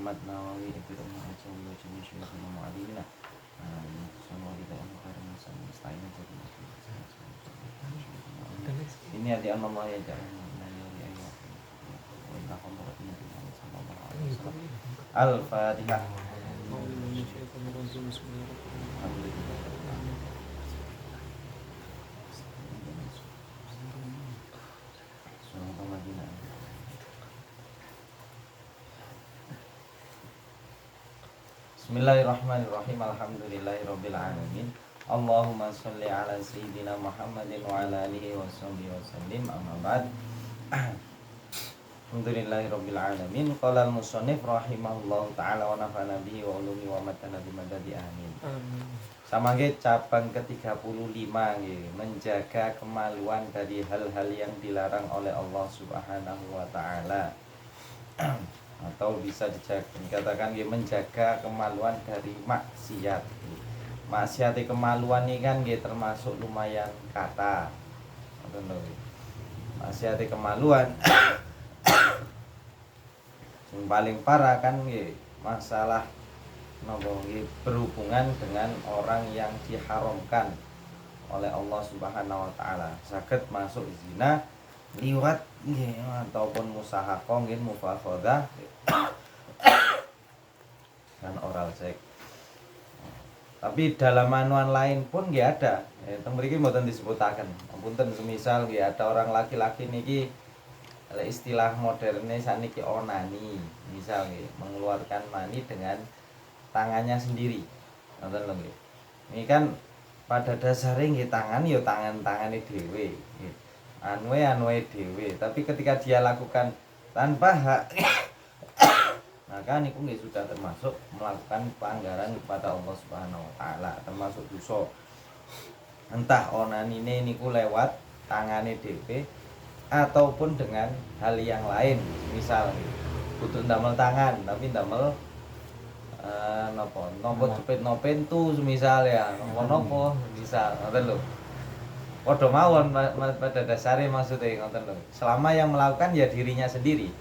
Muhammad Nawawi Ibnu Al-Jawi wa jami' syuyukhina mu'allimina. Sallallahu alaihi wa sallam. Ini hati Allah ya jangan Al-Fatihah. Bismillahirrahmanirrahim. Alhamdulillahirabbil alamin. Allahumma shalli ala sayyidina Muhammadin wa ala alihi wa sahbihi wasallim. Amma ba'd. Alhamdulillahirabbil alamin. Qala al-musannif rahimahullahu taala wa nafa'ana bihi wa ulumi wa matana bi madadi amin. Samangke cabang ke-35 nggih, menjaga kemaluan dari hal-hal yang dilarang oleh Allah Subhanahu wa taala. Atau bisa dikatakan menjaga kemaluan dari maksiat. Maksiat kemaluan ini kan termasuk lumayan kata. Maksiat kemaluan yang paling parah kan masalah berhubungan dengan orang yang diharamkan oleh Allah Subhanahu wa taala. Saged masuk zina, liwat ataupun musahaqah mufakhadah dan oral seks. Tapi dalam manual lain pun ada. Teng mriki mboten disebutaken. Punten semisal ada orang laki-laki niki istilah moderne saniki onani, misal mengeluarkan mani dengan tangannya sendiri. Ngoten lho nggih. Ini kan pada dasarnya tangan ya tangan-tangane dhewe. Anwe dhewe, tapi ketika dia lakukan tanpa hak maka niku sudah termasuk melakukan pelanggaran kepada Allah Subhanahu wa taala, termasuk dosa. Entah onanine niku lewat tangane dhewe ataupun dengan hal yang lain. Misal kudu ndamel tangan tapi ndamel napa jepitno pintu semisal ya. Napa misal ngoten lho. Padha mawon pada dasarnya maksudnya ngoten lho. Selama yang melakukan ya dirinya sendiri.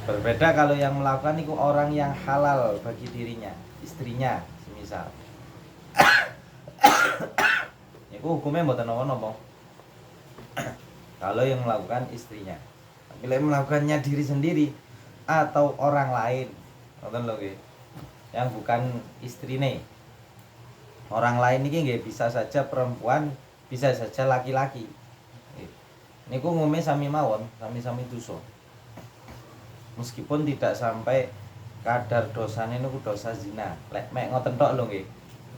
Berbeda kalau yang melakukan itu orang yang halal bagi dirinya, istrinya semisal. Niku hukumnya mboten napa-napa. Kalau yang melakukan istrinya. Tapi yang melakukannya diri sendiri atau orang lain, ngoten lho nggih. Yang bukan istrine. Orang lain ini nggih bisa saja perempuan, bisa saja laki-laki. Niku ngomongnya sami mawon, sami-sami dosa. Meskipun tidak sampai kadar dosanya niku dosa zina. Lek mek ngoten tok lho nggih.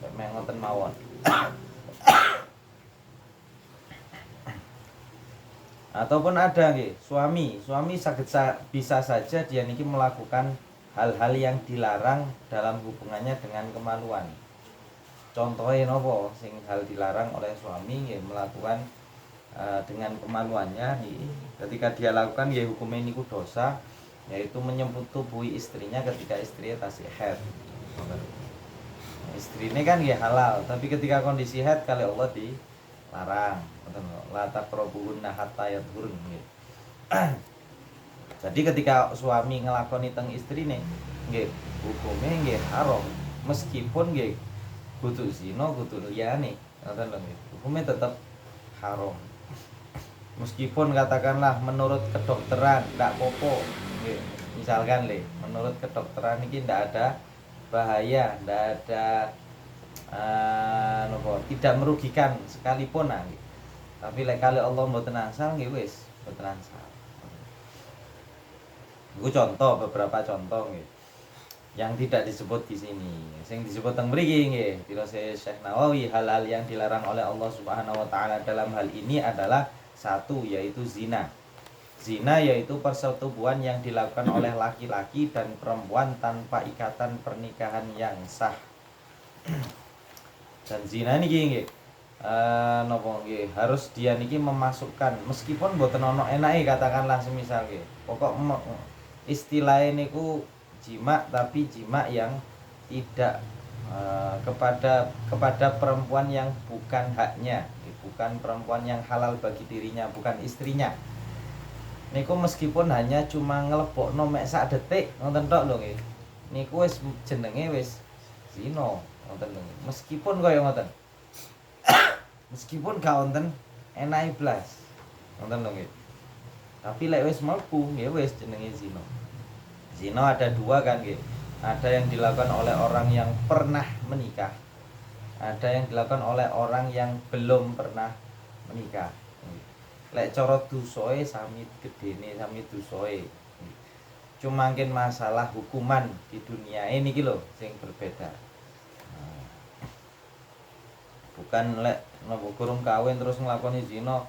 Lek mek ngoten mawon. Ataupun ada nggih, suami bisa saja dia niki melakukan hal-hal yang dilarang dalam hubungannya dengan kemaluan. Contohnya nopo sing hal dilarang oleh suami nggih melakukan dengan kemaluannya nggih. Ketika dia lakukan nggih hukumnya niku dosa, yaitu menyetubuhi istrinya ketika istrinya tasih haid. Istrinya kan ya halal, tapi ketika kondisi haid kali Allah dilarang. La taqrabuhunna hatta yadhurun. Jadi ketika suami ngelakoni teng istrine nggih hukumnya nggih haram meskipun nggih kudu zina kudu liyane. Ngoten lho nggih. Hukumnya tetap haram. Meskipun katakanlah menurut kedokteran ndak popo. Misalkan menurut kedokteran ini tidak ada bahaya, tidak ada tidak merugikan sekalipun tapi kalau Allah mboten angsal nggih wis mboten angsal. Iku contoh, beberapa contoh nggih yang tidak disebut di sini. Sing disebut teng mriki nggih dirose Syekh Nawawi, hal-hal yang dilarang oleh Allah Subhanahu wa taala dalam hal ini adalah satu, yaitu zina. Zina yaitu persetubuhan yang dilakukan oleh laki-laki dan perempuan tanpa ikatan pernikahan yang sah. Dan zina niki nggih harus dia niki memasukkan meskipun mboten ono enake katakanlah semisal nggih. Pokok istilahnya niku jima tapi jima yang tidak kepada perempuan yang bukan haknya, bukan perempuan yang halal bagi dirinya, bukan istrinya. niku meskipun hanya cuma nglebokno mek sak detik ngoten tok lho nggih. Niku wis jenenge wis zina ngoten lho. Meskipun kaya ngoten. Meskipun gak wonten enake blas. Ngoten lho nggih. Tapi lek wis mlebu nggih wis jenenge zina. Zina ada dua kan nggih. Ada yang dilakukan oleh orang yang pernah menikah. Ada yang dilakukan oleh orang yang belum pernah menikah. Lek cara dosae sami gedene sami dosae. Cuma mungkin masalah hukuman di dunia ini iki lho sing berbeda. Bukan lek napa kurung kawin terus nglakoni zina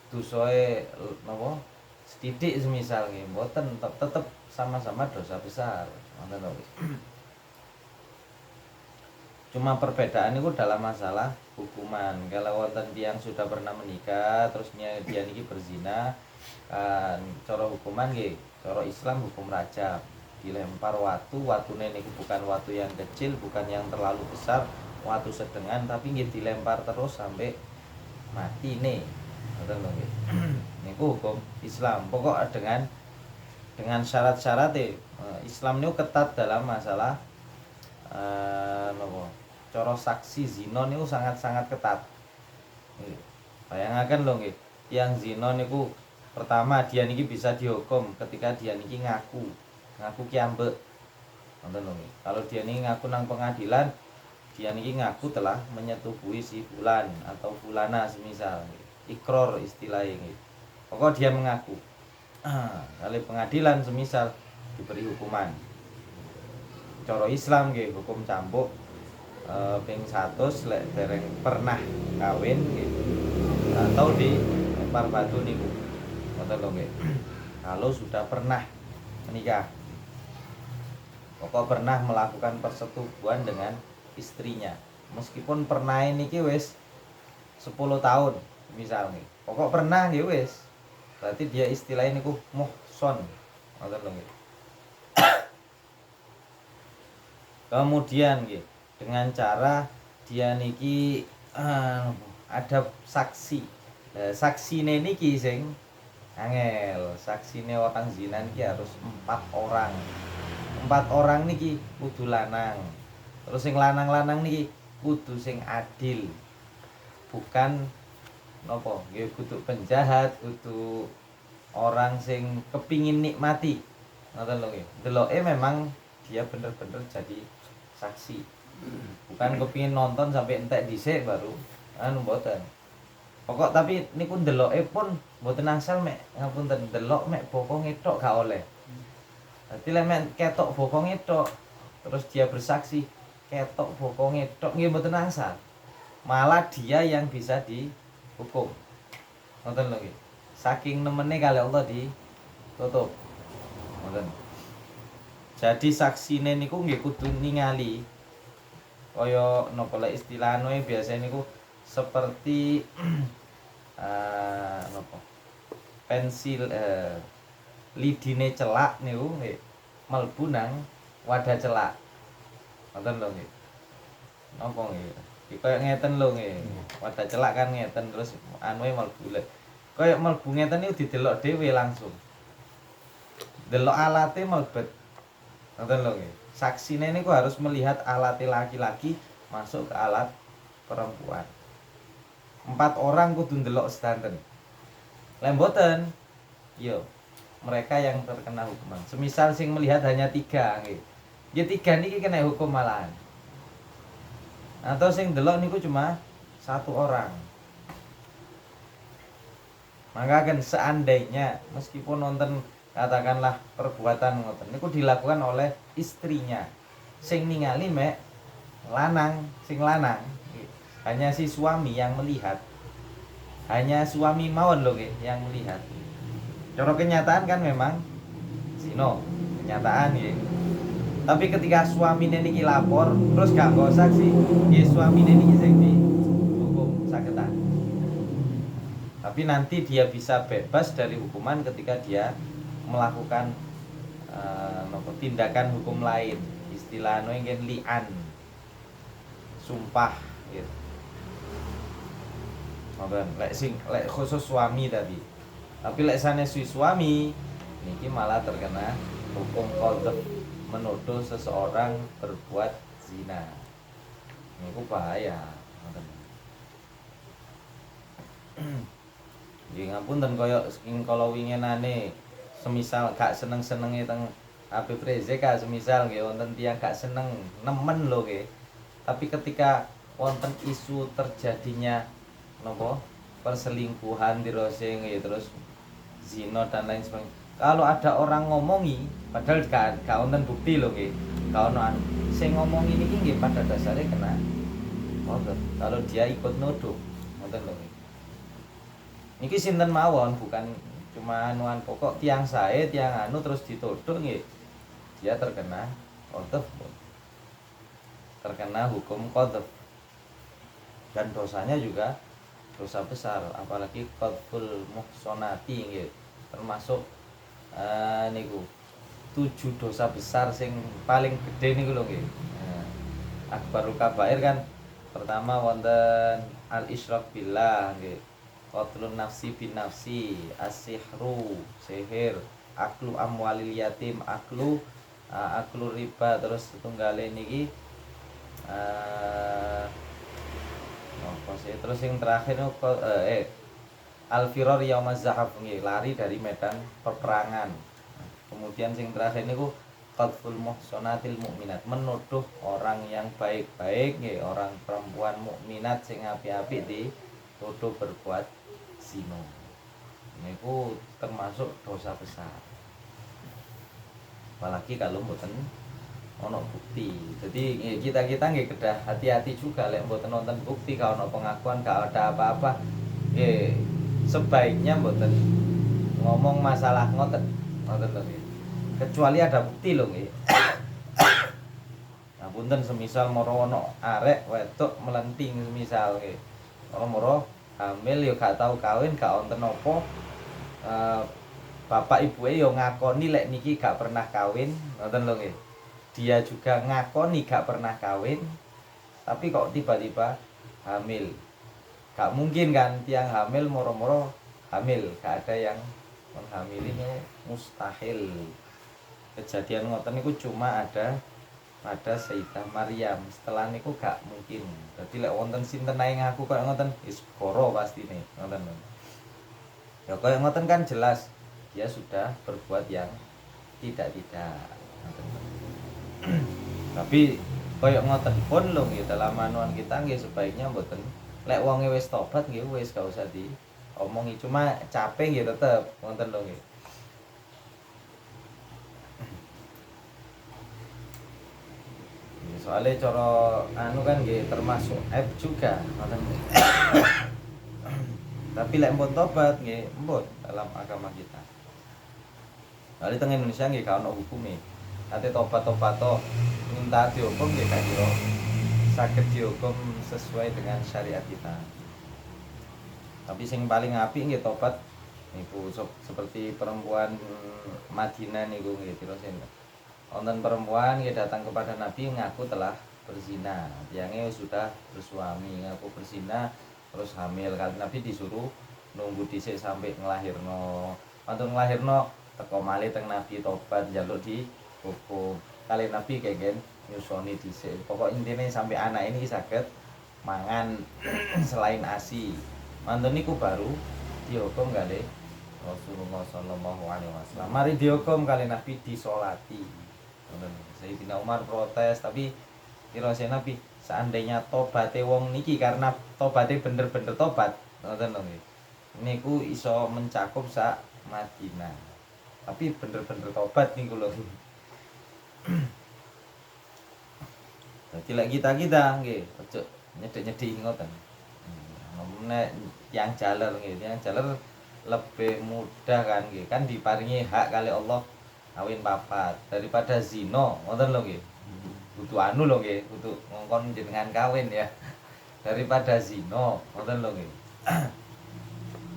dosae napa sithik semisal nggih mboten tetep sama-sama dosa besar. Ngoten lho. Cuma perbedaan itu dalam masalah hukuman. Kalau wonten tiyang sudah pernah menikah terus dia niki berzina, cara hukuman nggih, cara Islam hukum rajam. Dilempar watune niku bukan watu yang kecil, bukan yang terlalu besar, watu sedengan tapi nggih dilempar terus sampai mati nih. Ngoten lho nggih. Niku hukum Islam. Pokok dengan syarat-syarat Islam niku ketat dalam masalah napa cara saksi zina niku sangat-sangat ketat. Bayangaken lho nggih, tiyang zina niku pertama dia niki bisa dihukum ketika dia niki ngaku ki ambek. Ngoten lho nggih. Kalau dia niki ngaku nang pengadilan, dia niki ngaku telah menyetubuhi si fulan atau fulana semisal. Ikror istilahnya nggih. Pokok dia mengaku. Kali pengadilan semisal diberi hukuman. Cara Islam nggih hukum cambuk ping 100 lek dereng pernah kawin nggih atau dilempar batu niku. Ngoten lho nggih. Kalau sudah pernah menikah. Pokok pernah melakukan persetubuhan dengan istrinya. Meskipun pernah niki wis 10 tahun misal nih. Pokok pernah nggih wis. Berarti dia istilahnya niku muhson. Ngoten lho nggih. Kemudian nggih dengan cara dia niki ada saksi. Saksine niki sing angel. Saksine orang zina niki harus 4 orang. 4 orang niki kudu lanang. Terus sing lanang-lanang niki kudu sing adil. Bukan napa nggih kudu penjahat, kudu orang sing kepingin nikmati. Ngoten lho nggih. Deloke memang dia bener-bener jadi saksi. Bukan kepingin nonton sampai entek dhisik baru mboten. Pokok tapi niku ndeloke pun mboten asal mek ngapunten delok mek bokonge tok gak oleh. Dadi lek mek ketok bokonge tok terus dia bersaksi ketok bokonge tok nggih mboten asal. Malah dia yang bisa dihukum. Ngoten lho nggih. Saking nemene kali Allah ditutup. Ngoten. Jadi saksine niku nggih kudu ningali kaya napa lek istilahane biasane niku seperti napa pensil lidine celak niku nggih mlebu nang wadah celak. Ngoten lho nggih. Napa nggih? Kaya ngeten lho nggih. Wadah celak kan ngeten terus anuke mlebu lek. Kaya mlebu ngeten niku didelok dhewe langsung. Delok alate mlebet. Ngoten lho nggih. Saksine niku harus melihat alat laki-laki masuk ke alat perempuan. 4 orang kudu ndelok sedanten. Lek mboten, yo mereka yang terkena hukuman. Semisal sing melihat hanya 3 nggih. Ya 3 niki kena hukum malahan. Atau sing ndelok niku cuma 1 orang. Maka kan seandainya meskipun nonton katakanlah perbuatan ngoten niku dilakukan oleh istrinya sing ningali mek lanang sing lanang hanya si suami yang melihat, hanya suami mawon lho nggih yang melihat. Cara kenyataan kan memang zina kenyataan nggih. Tapi ketika suamine niki lapor terus gak nggo saksi nggih suamine niki sing dihukum saketan. Tapi nanti dia bisa bebas dari hukuman ketika dia melakukan tindakan hukum lain, istilahnya ingin li'an, sumpah gitu. Lek khusus suami tadi Tapi lek sanes suami niki malah terkena hukum qadzaf, menuduh seseorang berbuat zina. Niku bahaya. Ngoten. Nggih ngapunten kaya kalau winginane semisal gak seneng-senenge teng Habib Rizik semisal nggih wonten tiyang gak seneng nemen lho nggih. Tapi ketika wonten isu terjadinya napa perselingkuhan dirose nggih terus zina dan lain sebagainya. Kalau ada orang ngomongi padahal gak wonten bukti lho nggih. Gak ono sing ngomongi niki nggih pada dasarnya kena ngoten. Kalau dia ikut nuduh ngoten lho. Niki sinten mawon bukan cuma anuan pokok tiang sae tiang anu terus dituduh nggih. Dia terkena qadzaf. Terkena hukum qadzaf. Dan dosanya juga dosa besar, apalagi qadzful muhsanati nggih. Termasuk niku 7 dosa besar sing paling gede niku lho nggih. Akbarul kabair kan pertama wonten al isyrak billah nggih. Qatlun nafsi bin nafsi, as-sihru, sihir, aklu amwalil yatim, aklu riba, terus tunggale niki apa sih? Terus yang terakhir al-firar yaumaz zahab nggih, lari dari medan peperangan. Kemudian yang terakhir niku qadzful muhsanatil mukminat, menuduh orang yang baik-baik nggih, orang perempuan mukminat sing apik-apik dituduh berbuat zina. Niku termasuk dosa besar. Apalagi kalau mboten ono bukti. Jadi kita nggih kedah hati-hati juga lek mboten nonton bukti, kalau ono pengakuan gak ada apa-apa. Nggih, sebaiknya mboten ngomong masalah ngoten lho nggih. Kecuali ada bukti lho nggih. Nah, punten semisal moro ono arek wedok melenting semisal nggih. Moro hamil yo gak tau kawin, gak wonten apa. Bapak ibuke yo ngakoni lek niki gak pernah kawin, ngoten lho nggih. Dia juga ngakoni gak pernah kawin, tapi kok tiba-tiba hamil. Gak mungkin kan tiang hamil moro-moro hamil, gak ada yang menghamilinya, mustahil. Kejadian ngoten niku cuma ada pada Sayyidah Maryam. Setelah niku gak mungkin. Jadi lek wonten sinten ae ngaku kaya ngoten wis goro pastine, ngoten. Ya kaya ngoten kan jelas dia sudah berbuat yang tidak. Tapi kaya ngoten pun lho nggih dalam manuan kita nggih sebaiknya mboten lek wonge wis tobat nggih wis gak usah diomongi, cuma capek nggih tetep ngoten lho nggih. Soalnya cara anu kan nggih termasuk aib juga ngoten. Tapi lek mbon tobat nggih mbon dalam agama kita. Soalnya teng Indonesia nggih gak ono hukume. Ate tobat-tobat minta dihukum nggih gak kira saged dihukum sesuai dengan syariat kita. Tapi sing paling apik nggih tobat niku seperti perempuan Madinah niku nggih terus wonten perempuan yang datang kepada Nabi ngaku telah berzina. Tiangnya sudah bersuami, ngaku berzina terus hamil. Kali Nabi disuruh nunggu dhisik sampai nglahirno. Wonten nglahirno teko malih teng Nabi tobat njaluk dihukum. Kali Nabi kengken nyusoni dhisik. Pokok intine sampai anak ini saged mangan selain ASI. Wonten niku baru dihukum kalih Rasulullah sallallahu alaihi wasallam. Mari dihukum kali Nabi disolati. Sayyidina Umar protes, tapi dirose Nabi seandainya tobate wong niki karena tobate bener-bener tobat ngoten lho nggih. Niku iso mencakup sak Madinah. Tapi bener-bener tobat niku lho. Dadi lek kita nggih ojo nyedhek-nyedheki ngoten. Nek yang jaler nggih, yang jaler lebih mudah kan nggih. Kan diparingi hak kali Allah kawin papat daripada zina ngoten lho nggih. Kudu anu lho nggih, kudu ngongkon jenengan kawin ya. Daripada zina ngoten lho nggih.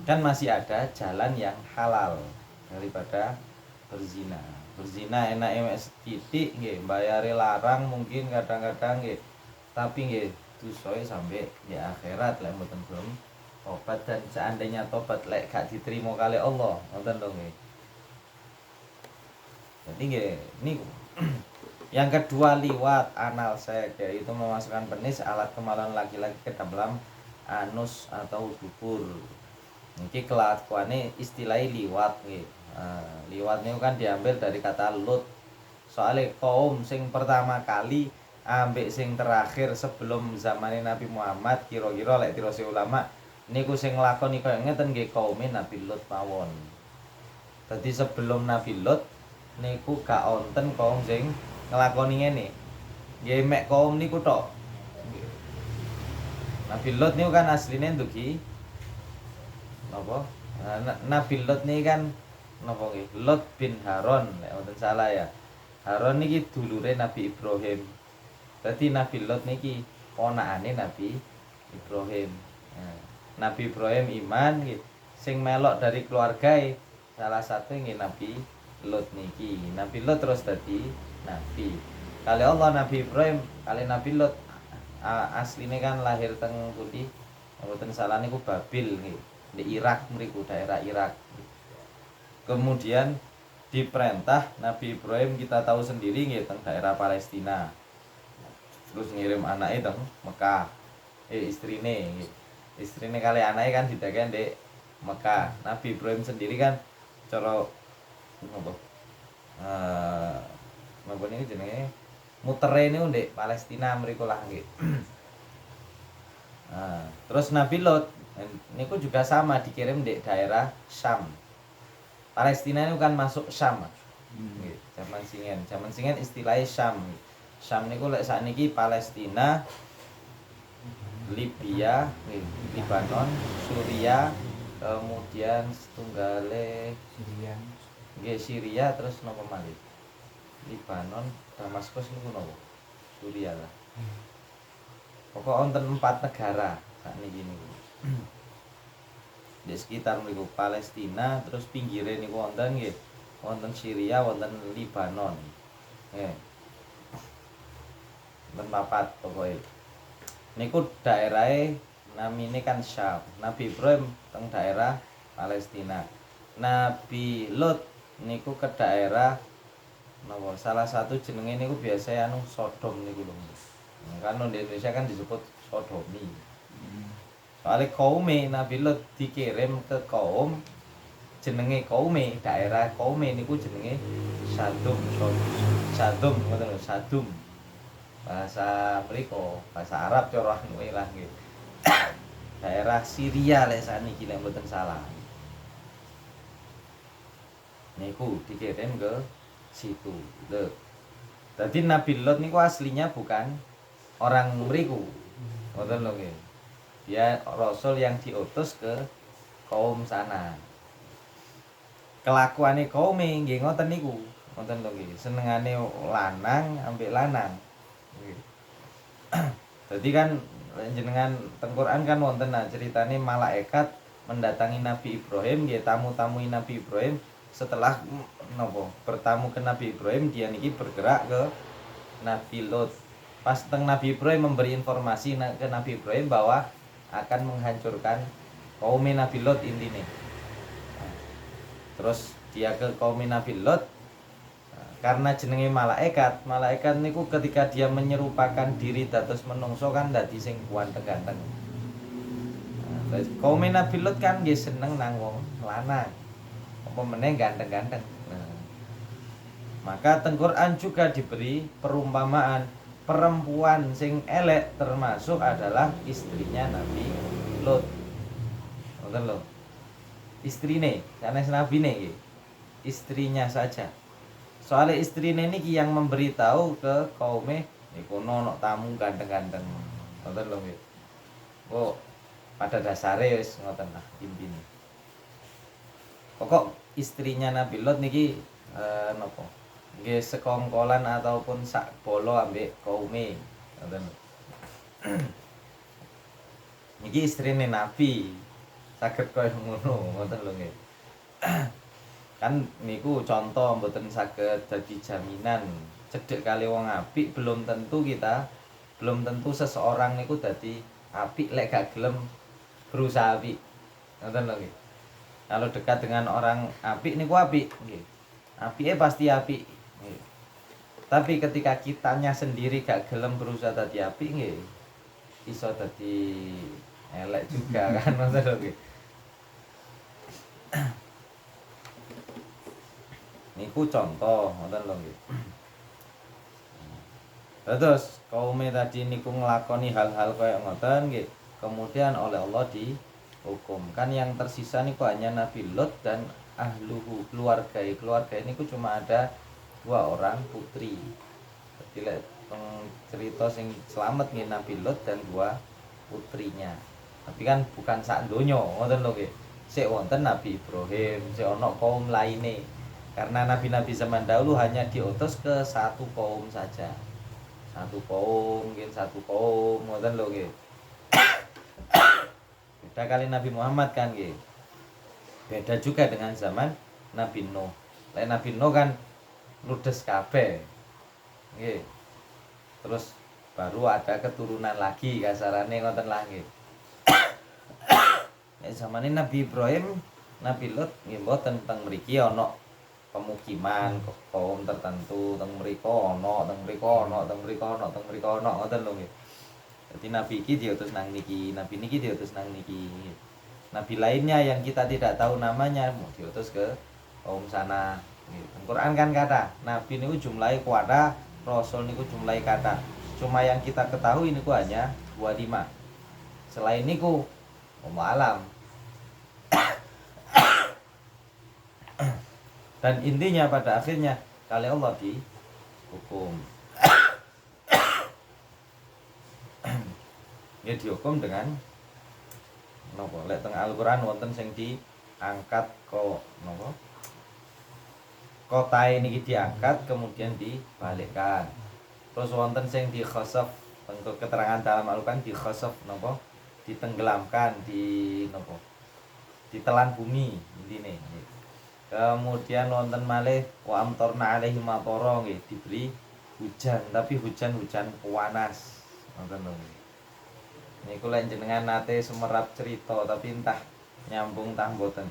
Kan masih ada jalan yang halal daripada berzina. Berzina enake mek sithik nggih, bayare larang mungkin kadang-kadang nggih. Tapi nggih dosae sampai di akhirat lek mboten belum tobat, dan seandainya tobat lek gak diterima kali Allah, ngoten lho nggih. Jadi nggih niku. Yang kedua liwat anal seks, yaitu memasukkan penis alat kemaluan laki-laki ke dalam anus atau dubur. Niki kelakuane istilahnya liwat nggih. Liwat niku kan diambil dari kata lut. Soalnya kaum sing pertama kali ambek sing terakhir sebelum zamane Nabi Muhammad kira-kira lek tirose ulama niku sing nglakoni kaya ngeten nggih kaume Nabi Lut mawon. Dadi sebelum Nabi Lut niku gak wonten kaum sing nglakoni ngene. Nggih mek kaum niku tok. Nabi Lut niku kan asline ndugi napa? Nabi Lut niki kan napa nggih? Lut bin Harun lek wonten salah ya. Harun niki dulure Nabi Ibrahim. Dadi Nabi Lut niki ponakane Nabi Ibrahim. Nabi Ibrahim iman nggih. Sing melok dari keluargae salah satu nggih Nabi Lut niki. Nabi Lut terus dadi nabi. Kali Allah Nabi Ibrahim, kali Nabi Lut asline kan lahir teng pundi? Mboten salah niku Babil nggih. Di Irak mriku, daerah Irak. Kemudian diperintah Nabi Ibrahim kita tahu sendiri nggih teng daerah Palestina. Terus ngirim anaknya teng Mekah. Istrine nggih. Istrine kali anaknya kan didakek di Mekah. Nabi Ibrahim sendiri kan cara napa? Napa niki jenenge? Mutere niku ndek Palestina mriku lah nggih. Terus Nabi Lot niku juga sama dikirim di daerah Syam. Palestina itu kan masuk Syam. Nggih, zaman singen istilahnya Syam. Syam niku lek sakniki Palestina, Libya, Libanon, Suria, kemudian setunggale Syria, terus napa malih? Libanon, Damaskus niku napa? Suria lah. Pokok wonten 4 negara sakniki niku. Di sekitar niku Palestina, terus pinggire niku wonten nggih. Wonten Syria, wonten Libanon. Wonten 4 pokoke. Niku daerahe namine kan Syam. Nabi Ibrahim teng daerah Palestina. Nabi Lut niku ke daerah napa? Salah satu jenenge niku biasa anu Sodom niku lho. Kan di Indonesia kan disebut sodomi. Soalnya kaume Nabi Lut dikirim ke kaum jenenge kaume, daerah kaume niku jenenge Sadum. Ngoten lho, Sadum. Bahasa mriko, bahasa Arab cara kuwi lah nggih. Daerah Syria lek saniki lek mboten salah. Niku dikirim ke situ. Lho. Dadi Nabi Lut niku aslinya bukan orang mriku. Ngoten lho nggih. Dia rasul yang diutus ke kaum sana. Kelakuane kaume nggih ngoten niku. Ngoten lho nggih. Senengane lanang ambek lanang. Nggih. Dadi kan jenengan teng Quran kan wonten ceritane malaikat mendatangi Nabi Ibrahim nggih, tamu-tamui Nabi Ibrahim. Setelah napa bertamu ke Nabi Ibrahim, dia niki bergerak ke Nabi Lut. Pas teng Nabi Ibrahim memberi informasi ke Nabi Ibrahim bahwa akan menghancurkan kaum Nabi Lut intine. Terus dia ke kaum Nabi Lut karena jenenge malaikat niku ketika dia menyerupakan diri dados menungso kan dadi sing ganteng-ganteng. Kaum Nabi Lut kan nggih seneng nang wong lanang. Apa meneh ganteng-ganteng. Maka teng Quran juga diberi perumpamaan perempuan sing elek termasuk adalah istrinya Nabi Lut. Ngoten lho. Istrine, sanes nabine nggih. Istrinya saja. Soalnya istrine niki yang memberitahu ke kaume niku ono tamu ganteng-ganteng. Ngoten lho nggih. Oh, pada dasare wis ngoten lah intine. Pokok istrinya Nabi Lut niki napa? Nggih sekongkolan ataupun sak bolo ambek kaume. Ngoten. Niki istrine Nabi. Saged koyo ngono, ngoten lho nggih. Kan niku contoh mboten saged dadi jaminan. Cedhek kali wong apik belum tentu seseorang niku dadi apik lek gak gelem berusaha apik. Ngoten lho nggih. Kalau dekat dengan orang apik niku apik nggih. Apike pasti apik nggih. Tapi ketika kitanya sendiri gak gelem berusaha dadi apik nggih, iso dadi elek juga kan ngoten lho nggih. Niku contoh ngoten lho nggih. Terus kaum tadi niku nglakoni hal-hal kaya ngoten nggih, kemudian oleh Allah dihukum. Kan yang tersisa niku hanya Nabi Lot dan ahluhu, keluarga niku cuma ada 2 orang putri. Jadi lek cerita sing selamat nggih Nabi Lot dan 2 putrinya. Tapi kan bukan sak donya ngoten lho nggih. Sik wonten Nabi Ibrahim, sik ana kaum lainnya. Karena nabi-nabi zaman dahulu hanya diutus ke satu kaum saja. Satu kaum ngoten lho nggih. Beda kali Nabi Muhammad kan nggih. Beda juga dengan zaman Nabi Nuh. Lek Nabi Nuh kan ludes kabeh. Nggih. Terus baru ada keturunan lagi kasarane ngoten lah nggih. Nek zamane Nabi Ibrahim, Nabi Lot nggih mboten teng mriki ana pemukiman kaum tertentu, teng mriko ana, teng mriko ana, teng mriko ana, teng mriko ana ngoten lho nggih. Dadi nabi iki diutus nang niki, nabi niki diutus nang niki. Nabi lainnya yang kita tidak tahu namanya mau diutus ke kaum sana. Al-Qur'an kan kata, nabi niku jumlahe kuwata, rasul niku jumlahe kata. Cuma yang kita ketahui niku hanya 25. Selain niku wallahu alam. Dan intinya pada akhirnya kali Allah dihukum. Ya dihukum dengan napa? Lek teng Al-Qur'an wonten sing diangkat napa? Kotae niki diangkat kemudian dibalikkan. Terus wonten sing dikhasaf, untuk keterangan dalam Al-Qur'an dikhasaf napa? Ditenggelamkan di napa? Ditelan bumi intine. Kemudian wonten malih wa amtorna alaihi matara nggih, diberi hujan, tapi hujan panas. Ngoten lho. Niku lek jenengan nate semerap cerita tapi entah nyambung entah mboten.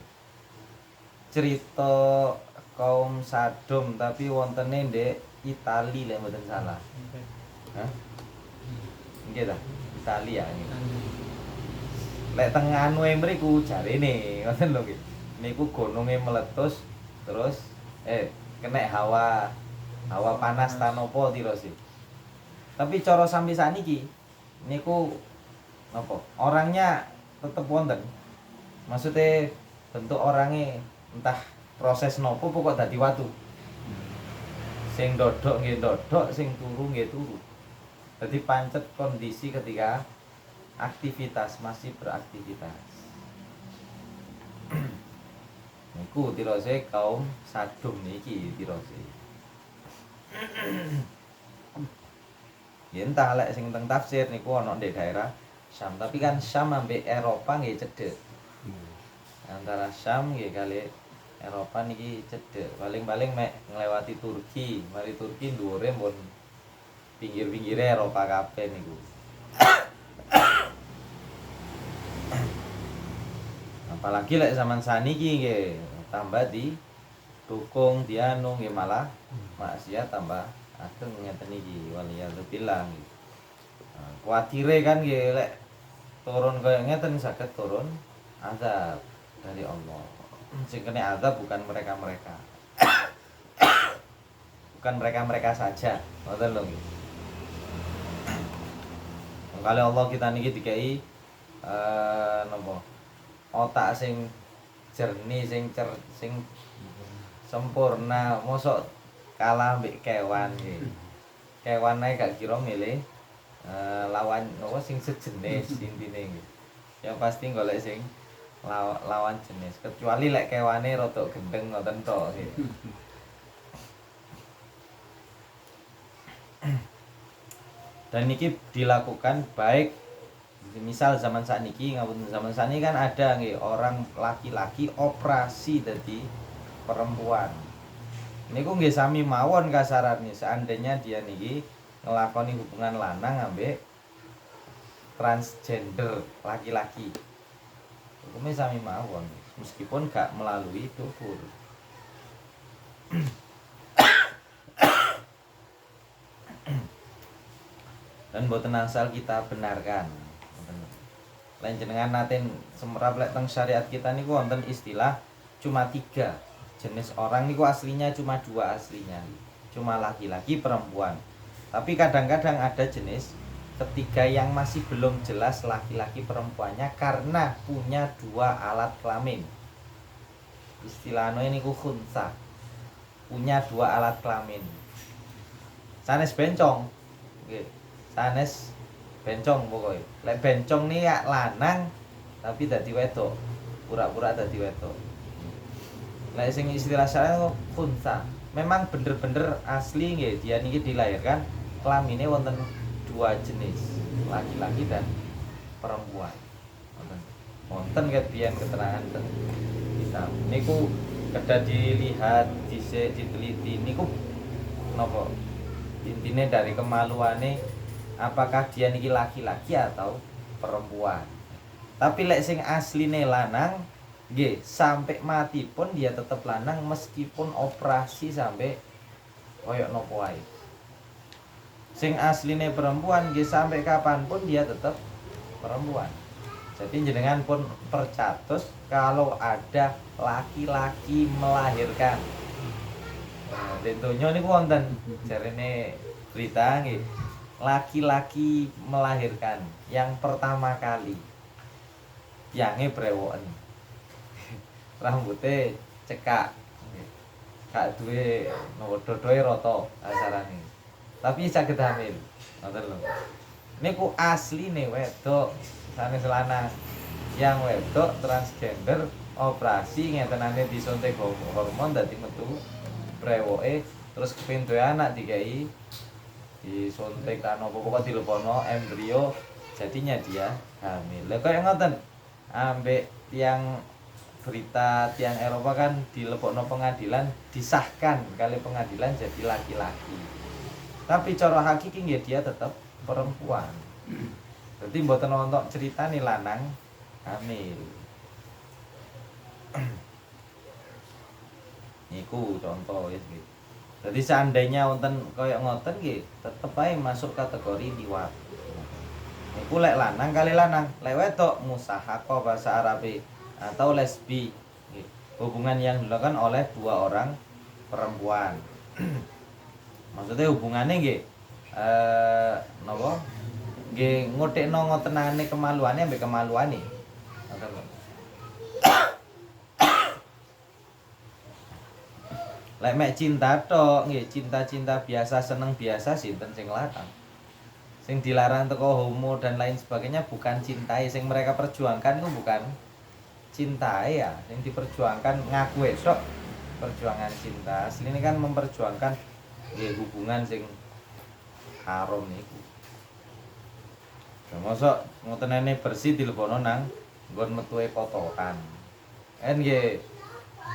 Cerita kaum Sadom tapi wontene ndek Itali lek mboten salah. Hah? Nggih ta? Italia ya. Lek teng anu mriku jarene ngoten lho nggih. Niku gununge meletus terus kena hawa panas ta napa tirose. Tapi cara sampai saniki niku napa? Orangnya tetep wonten. Maksudnya bentuk orangnya entah proses nopo pokok dadi watu. Sing dodok nggih dodok, sing turu nggih turu. Dadi pancet kondisi ketika aktivitas masih beraktivitas. Niku tirose kaum Sadom niki tirose. Ya entah lek sing teng tafsir niku ana ndek daerah Syam, tapi kan Syam ambek Eropa nggih cedhek. Antara Syam nggih kali Eropa niki cedhek. Paling-paling mek nglewati Turki, mari Turki dhuwure pun pinggir-pinggire Eropa kabeh niku. Apalagi lek zaman saniki nggih tambah di dukung dianu nggih malah maksiat tambah ageng ngeten iki waliyadzubillah. Kuwatire kan nggih lek turun kaya ngeten saged turun azab dari Allah. Sing kena azab bukan mereka-mereka. Bukan mereka-mereka saja. Ngoten lho nggih. Kalau Allah kita niki dikai napa? Otak sing jernih, sing sempurna, mosok kalah mbek kewan nggih. Kewan ae gak kira milih lawan apa sing sejenis intine nggih. Ya pasti golek sing lawan jenis, kecuali lek kewane rada gendeng ngoten tok nggih. Dan niki dilakukan baik misal zaman sakniki ngapunten zaman sakniki kan ada nggih orang laki-laki operasi dadi perempuan. Niku nggih sami mawon kasarane seandainya dia niki ngelakoni hubungan lanang ambek transgender laki-laki. hukumnya sami mawon meskipun gak melalui dubur. Dan boten asal kita benarkan. Lain jenengan naten semrap lek teng syariat kita niku wonten istilah cuma 3 jenis orang niku aslinya cuma 2 aslinya. Cuma laki-laki perempuan. Tapi kadang-kadang ada jenis ketiga yang masih belum jelas laki-laki perempuannya karena punya 2 alat kelamin. Istilahnya niku khunsa. Punya 2 alat kelamin. Sanes bencong. Nggih. Sanes bencong pokoknya. Lek bencong nih ya lanang tapi dadi wedok. Pura-pura dadi wedok. Lek sing istilah saya khunsa. Memang bener-bener asli nggih dia niki dilahirkan kelamine wonten 2 jenis, laki-laki dan perempuan. Wonten ket biyen keterangan teng kitab. Niku kedah dilihat, diteliti niku napa? Intine dari kemaluane apakah dia niki laki-laki atau perempuan. Tapi lek sing asline lanang nggih sampai mati pun dia tetap lanang meskipun operasi sampai koyok nopo wae. Sing asline perempuan nggih sampai kapanpun dia tetap perempuan. Jadi jenengan pun percatus kalau ada laki-laki melahirkan. Nah, tentunya niku wonten jarene berita nggih. Laki-laki melahirkan yang pertama kali. Tiange brewoken. Rambutnya cekak. Gak duwe nopo dodoe rata asarane. Tapi saged hamil. Ngoten lho. Niku asline wedok. Sanes lanang yang wedok transgender operasi ngetenane disuntik hormon dadi metu brewoke terus kepintu anak dikai disuntik kan apa pokok dilepono embrio jadinya dia hamil. Lha kaya ngoten ambek tiang berita tiang Eropa kan dilepokno pengadilan disahkan kali pengadilan jadi laki-laki. Tapi cara hakiki nggih dia tetap perempuan. Jadi mboten nonton cerita nih lanang hamil. Niku contoh ya gitu. Jadi seandainya wonten kaya ngoten nggih, tetep ae masuk kategori liwat. Niku lek lanang kali lanang, lek wedok musahaqah bahasa Arabe atau lesbi. Nggih. Hubungan yang dilakukan oleh 2 orang perempuan. Maksudnya hubungannya nggih napa? Nggih ngotekno ngotenane kemaluane ambek kemaluane. Ngoten lho. Lek mek cinta tok nggih, cinta-cinta biasa seneng biasa sinten sing larang. Sing dilarang teko homo dan lain sebagainya bukan cintai, sing mereka perjuangkan itu bukan cintai ya, yang diperjuangkan ngaku esok perjuangan cinta. Asline kan memperjuangkan nggih hubungan sing haram niku. Mosok ngotenane bersih dilebono nang nggon metuhe kotoran. Kan nggih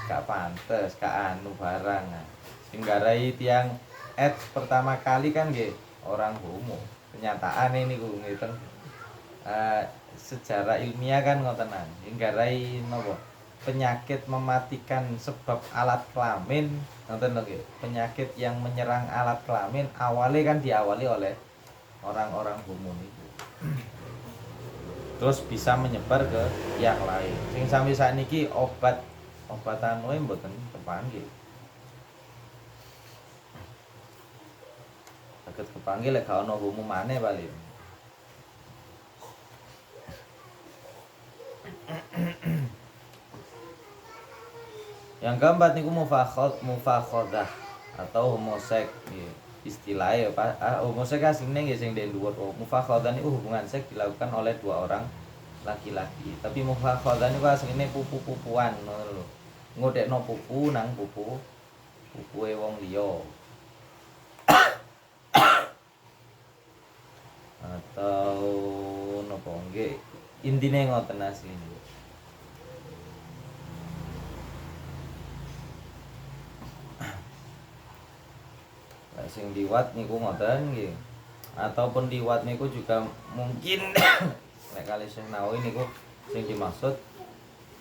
gak pantes, gak anu barang. Sing garai tiang pertama kali kan nggih orang homo. Kenyataan ini niku ngeten. Secara ilmiah kan ngotenan. Sing garai napa? Penyakit mematikan sebab alat kelamin, ngoten lho nggih. Penyakit yang menyerang alat kelamin awalnya kan diawali oleh orang-orang homo niku. Terus bisa menyebar ke yang lain. Sing sami sakniki obatan wae mboten kepanggih. Saged kepanggih lek gak ono homo maneh paling. Yang keempat niku mufakhadah atau homoseks nggih. Istilahnya Pak, homoseks asline nggih sing ndek dhuwur. Mufakhadah niku hubungan seks dilakukan oleh 2 orang laki-laki. Tapi mufakhadah niku asline pupu-pupuan ngono lho. Ngodekno pupu nang pupuhe wong liya. Atau napa nggih intine ngoten asline. Sing liwat niku ngoten nggih. Ataupun liwat niku juga mungkin nek kali Syekh Nawawi niku sing dimaksud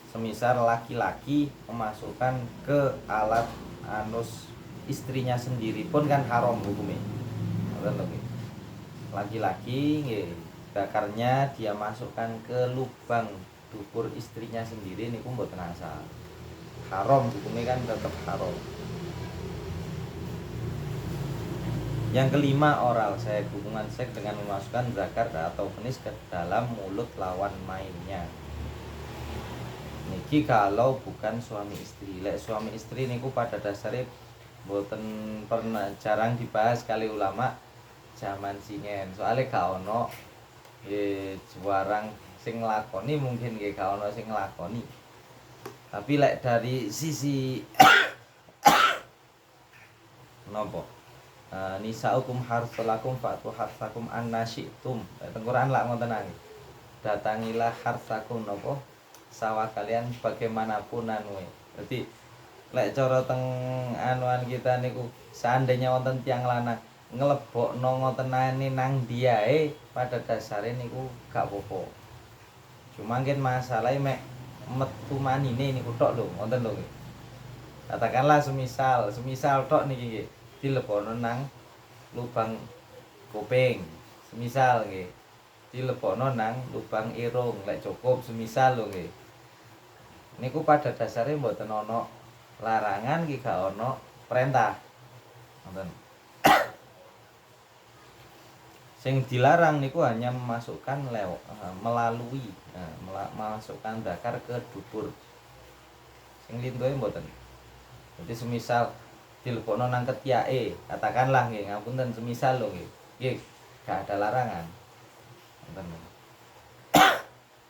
semisal laki-laki memasukkan ke alat anus istrinya sendiri pun kan haram hukumnya. Laki-laki nggih bakarnya dia masukkan ke lubang dubur istrinya sendiri niku mboten asal. Haram hukumnya kan tetap haram. Yang kelima, oral seks, hubungan seks dengan memasukkan zakar atau penis ke dalam mulut lawan mainnya. Niki kalau bukan suami istri. Lek suami istri niku pada dasarnya mboten pernah, jarang dibahas kali ulama zaman singen. Soalnya gak ono juarang sing nglakoni, mungkin nggih gak ono sing nglakoni. Tapi lek dari sisi nopo? Nisaukum harsulakum fatu harsakum annasyitum. Teng Quran lak ngoten nang. Datangilah harsakum nopo? Sawah kalian bagaimanapun anu. Jadi lek cara teng anuan kita niku seandainya wonten tiang lanang ngelebokno ngotenane nang diae pada dasare niku gak apa-apa. Cuma mungkin masalahnya mek metu manine niku tok lho, ngoten lho. Katakanlah semisal tok niki nggih dilebokno nang lubang kuping. Semisal nggih dilebokno nang lubang irung, lek cukup semisal lho nggih. Niku pada dasarnya mboten ana larangan ki gak ono perintah. Ngoten. Sing dilarang niku hanya memasukkan melalui memasukkan zakar ke dubur. Sing lintuhe mboten. Jadi semisal dilebokno nang ketiake, katakanlah nggih ngapunten semisal lho nggih. Nggih, gak ada larangan. Ngoten.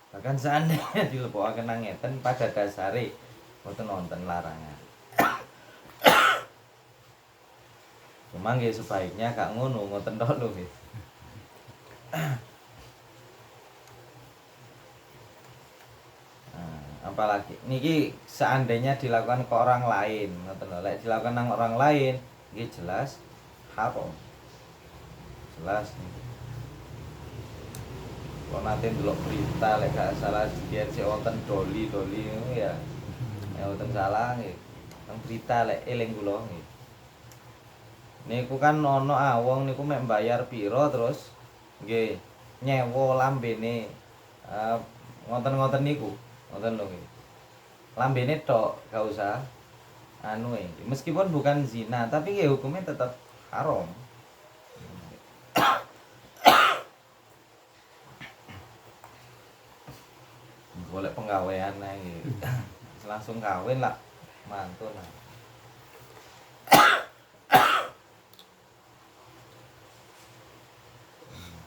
Bahkan seandainya dilebokaken nang ngeten pada dasare mboten wonten larangan. Cuma nggih sebaiknya gak ngono, ngoten tok lho nggih. Apalagi niki seandainya dilakukan ke orang lain, ngoten lho. Lek dilakukan nang orang lain nggih jelas haram. Jelas niki. Kalau nanti delok berita lek gak salah biyen sik wonten doli ngono ya. Ya wonten salah nggih. Nang berita lek eling kula nggih. Niku kan ono wong niku mek mbayar piro terus nggih nyewa lambene ngoten-ngoten niku. Ngoten lho nggih. Lambene tok gak usah anu meskipun bukan zina tapi nggih hukumnya tetap haram. Golek penggawean ae. Langsung kawin lah mantun lah.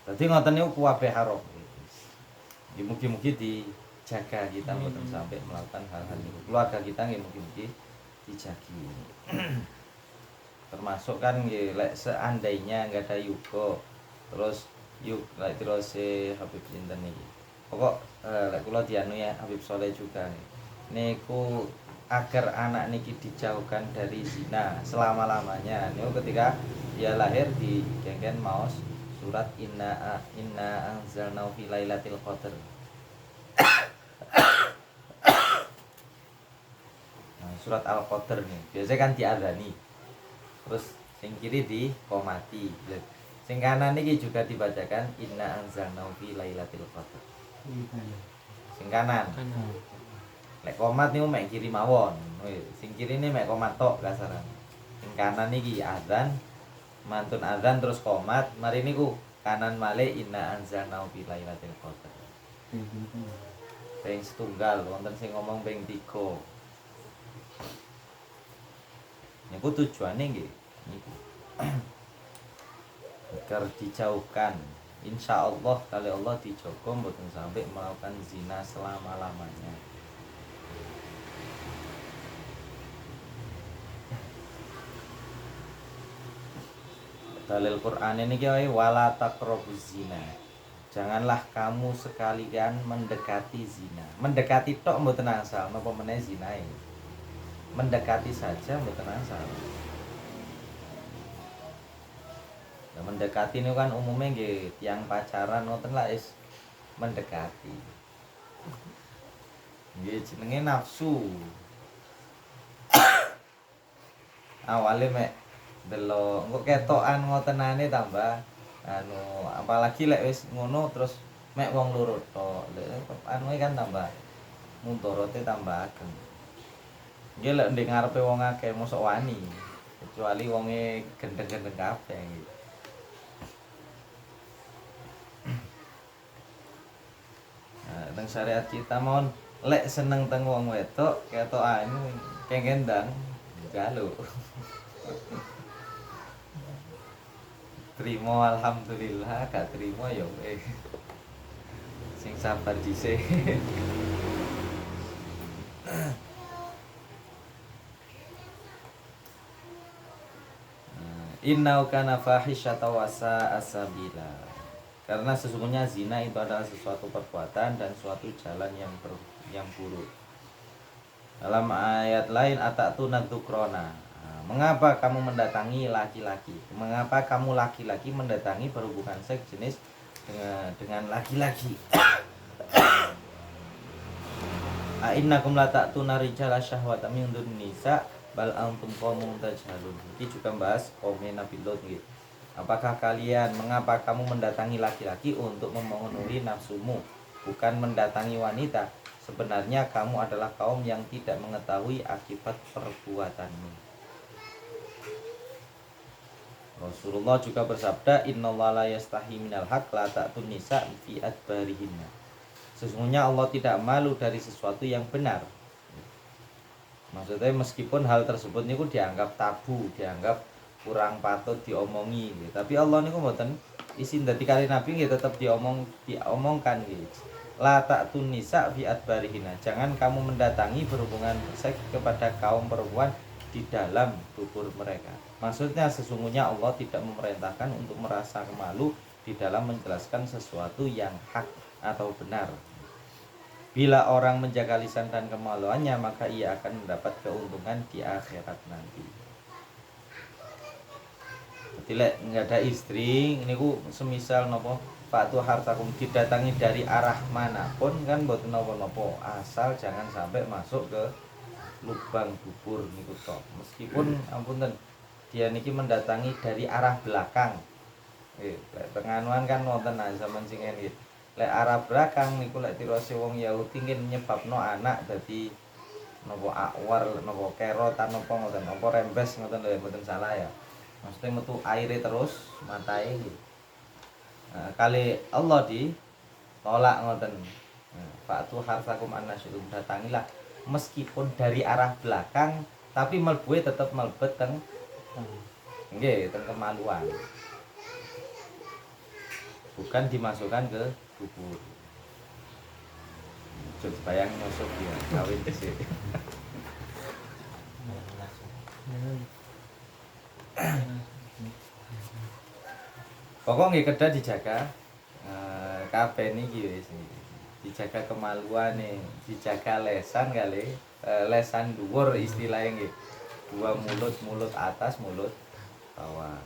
Dadi ngoten niku kuwabe haram. Nggih mugi-mugi dijaga kita mboten sampai melakukan hal-hal niku. Keluarga kita nggih mugi-mugi dijagi. Termasuk kan nggih lek seandainya enggak ada yuga terus lek terus Habib sinten niki. Pokok lek kula dianu ya Habib Soleh juga niku agar anak niki dijauhkan dari zina selama-lamanya. Niku ketika dia lahir digengken maos surat inna anzalna fi lailatul qadar. Nah, surat Al-Qadar nih. Biasanya kan diadzani. Terus sing kiri dikomati. Sing kanan niki juga dibacakan inna anzalna fi lailatul qadar. Sing kanan. Lek komat niku mek kiri mawon. Sing kiri ini mek komat tok kasaran. Sing kanan niki azan, mantun azan terus komat. Mari niku kanan malih inna anzalna fi lailatul qadar. Ping setunggal wonten sing ngomong ping 3. Niku tujuane nggih niku. Agar dijauhkan. Insya Allah kali Allah dijogo mboten sampai melakukan zina selama-lamanya. Dalil Quran ini wae wala taqrabuz zina. Janganlah kamu sekalian mendekati zina. Mendekati tok mboten asal napa meneh zina ini. Mendekati saja mboten asal. Nah, mendekati ini kan umumnya nggih tiang pacaran ngoten lah is mendekati. Nggih jenenge nafsu. Awale mek delok engko ketokan ngotenane tambah anu apalagi lek wis ngono terus mek wong loro tok. Lek anu kan tambah mundorote tambah ageng. Nggih lek ndek ngarepe wong akeh mosok wani. Kecuali wonge gendeng-gendeng kabeh gitu. Nah, teng syariat kita mohon lek seneng teng wong wedok ketok anu kengendang jaluk. Trimo alhamdulillah, gak trimo ya sing sabar dhisik. Innau kana fahisyata wa sa'a sabila. Karena sesungguhnya zina itu adalah sesuatu perbuatan dan suatu jalan yang buruk. Dalam ayat lain atatuna dzukrona. Mengapa kamu mendatangi laki-laki? Mengapa kamu laki-laki mendatangi berhubungan seks jenis dengan laki-laki? A'innakum la ta'tuna rijala syahwata min dunin nisa bal antum qaumun tajhalun. Ini juga bahas kaum Nabi Lot gitu. Apakah kalian mengapa kamu mendatangi laki-laki untuk memenuhi nafsumu, bukan mendatangi wanita? Sebenarnya kamu adalah kaum yang tidak mengetahui akibat perbuatanmu. Rasulullah juga bersabda, innallaha la yastahi minal haq la ta'tun nisa fi adbarihinna. Sesungguhnya Allah tidak malu dari sesuatu yang benar. Maksudnya meskipun hal tersebut niku dianggap tabu, dianggap kurang patut diomongi gitu. Tapi Allah niku mboten isin dadi kali Nabi nggih tetep diomongkan gitu. La ta'tun nisa fi adbarihina. Jangan kamu mendatangi berhubungan seks kepada kaum perempuan di dalam dubur mereka. Maksudnya sesungguhnya Allah tidak memerintahkan untuk merasa malu di dalam menjelaskan sesuatu yang hak atau benar. Bila orang menjaga lisan dan kemaluannya, maka ia akan mendapat keuntungan di akhirat nanti. Jadi lek nggak ada istri, ini ku semisal nopo Fatu hartakum didatangi dari arah manapun kan buat nopo-nopo, asal jangan sampai masuk ke lubang dubur niku tok. Meskipun ampunten dia niki mendatangi dari arah belakang. Penganuan kan wonten zaman sing ngene. Lek arah belakang niku lek tirose wong Yahudi nggih nyebabno anak dadi napa akwar napa kerot napa ngoten napa rembes ngoten lho mboten salah ya. Maksudnya metu aire terus matae nggih. Nah, kali Allah ditolak ngoten. Fa'tu harsakum annasyurum datangilah meskipun dari arah belakang tapi melbue tetap melebet teng nggih teng kemaluan. Bukan dimasukkan ke dubur. Coba bayang nyosok dia kawin dhisik. Pokoknya kedah dijaga kabeh niki wis dijaga kemaluan nih, dijaga lesan kali lesan dhuwur istilahnya nggih. Dua mulut atas, mulut bawah.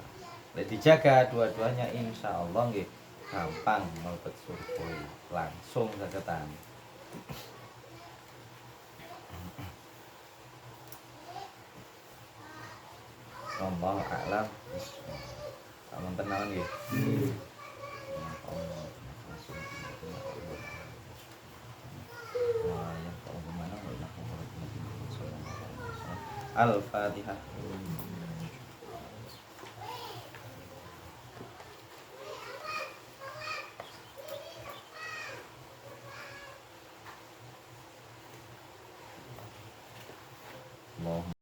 Dijaga dua-duanya insya Allah nggih gampang mlebet surga langsung saketan. Wallahu a'lam. Amun tenan nggih. Al-Fatihah.